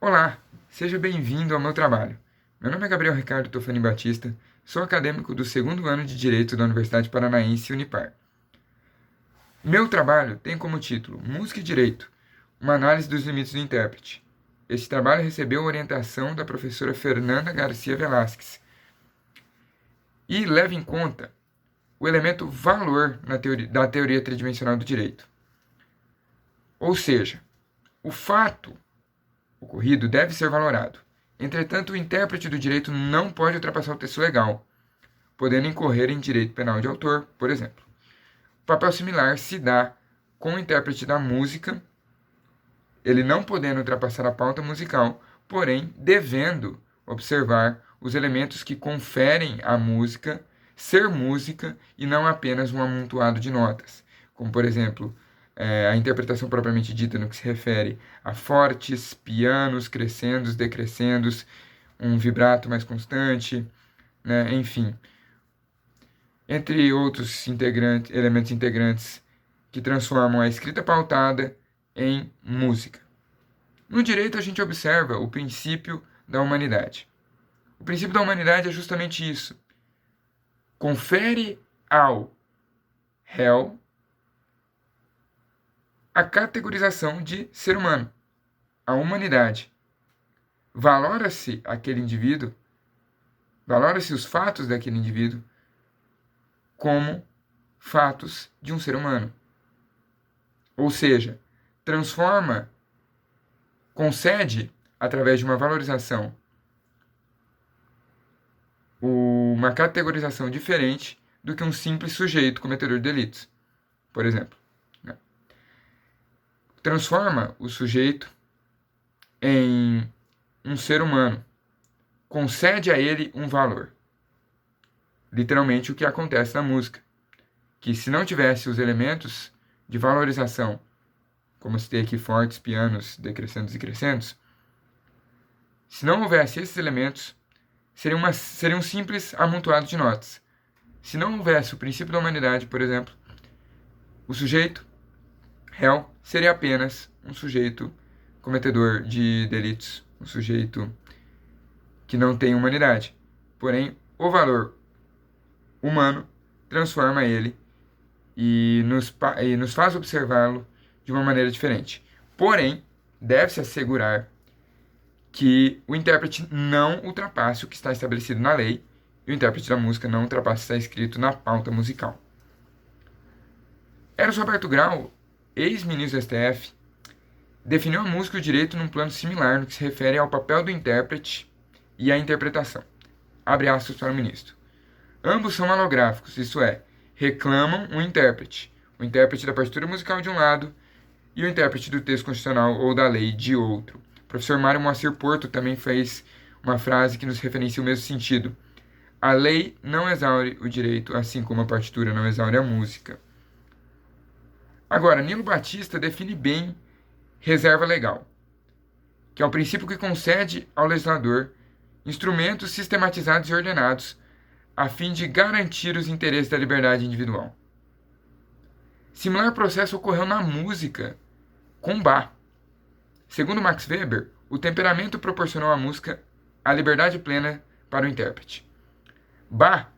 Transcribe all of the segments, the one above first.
Olá, seja bem-vindo ao meu trabalho. Meu nome é Gabriel Ricardo Tofani Batista, sou acadêmico do segundo ano de Direito da Universidade Paranaense Unipar. Meu trabalho tem como título Música e Direito, uma análise dos limites do intérprete. Este trabalho recebeu orientação da professora Fernanda Garcia Velasquez e leva em conta o elemento valor da teoria tridimensional do direito. Ou seja, o fato ocorrido deve ser valorado. Entretanto, o intérprete do direito não pode ultrapassar o texto legal, podendo incorrer em direito penal de autor, por exemplo. O papel similar se dá com o intérprete da música, ele não podendo ultrapassar a pauta musical, porém devendo observar os elementos que conferem à música ser música e não apenas um amontoado de notas, como por exemplo a interpretação propriamente dita no que se refere a fortes, pianos, crescendos, decrescendos, um vibrato mais constante, né? Enfim, entre outros elementos integrantes que transformam a escrita pautada em música. No direito, a gente observa o princípio da humanidade. O princípio da humanidade é justamente isso. Confere ao réu a categorização de ser humano, a humanidade. Valora-se aquele indivíduo, valora-se os fatos daquele indivíduo como fatos de um ser humano. Ou seja, concede, através de uma valorização, uma categorização diferente do que um simples sujeito cometedor de delitos, por exemplo. Transforma o sujeito em um ser humano, concede a ele um valor. Literalmente o que acontece na música, que se não tivesse os elementos de valorização, como citei aqui, fortes, pianos, decrescendos e crescendos, se não houvesse esses elementos, seria um simples amontoado de notas. Se não houvesse o princípio da humanidade, por exemplo, o sujeito réu seria apenas um sujeito cometedor de delitos, um sujeito que não tem humanidade. Porém, o valor humano transforma ele e nos faz observá-lo de uma maneira diferente. Porém, deve-se assegurar que o intérprete não ultrapasse o que está estabelecido na lei e o intérprete da música não ultrapasse o que está escrito na pauta musical. Eros Roberto Grau, ex-ministro do STF, definiu a música e o direito num plano similar no que se refere ao papel do intérprete e à interpretação. Abre aspas para o ministro. Ambos são monográficos, isso é, reclamam o intérprete da partitura musical de um lado e o intérprete do texto constitucional ou da lei de outro. O professor Mário Moacir Porto também fez uma frase que nos referencia o mesmo sentido. A lei não exaure o direito, assim como a partitura não exaure a música. Agora, Nilo Batista define bem reserva legal, que é o princípio que concede ao legislador instrumentos sistematizados e ordenados a fim de garantir os interesses da liberdade individual. Similar processo ocorreu na música com Bach. Segundo Max Weber, o temperamento proporcionou à música a liberdade plena para o intérprete. Bach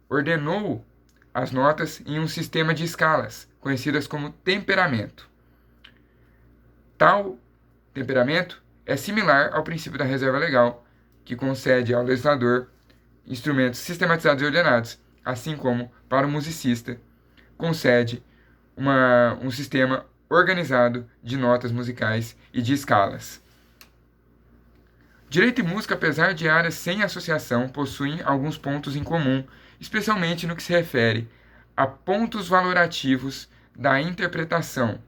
ordenou as notas em um sistema de escalas, conhecidas como temperamento. Tal temperamento é similar ao princípio da reserva legal, que concede ao legislador instrumentos sistematizados e ordenados, assim como, para o musicista, concede um sistema organizado de notas musicais e de escalas. Direito e música, apesar de áreas sem associação, possuem alguns pontos em comum, especialmente no que se refere a pontos valorativos da interpretação.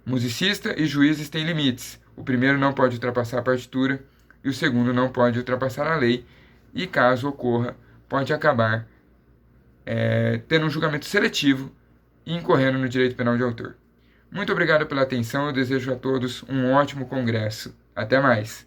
Musicista e juízes têm limites. O primeiro não pode ultrapassar a partitura e o segundo não pode ultrapassar a lei, e caso ocorra, pode acabar tendo um julgamento seletivo e incorrendo no direito penal de autor. Muito obrigado pela atenção, eu desejo a todos um ótimo congresso. Até mais!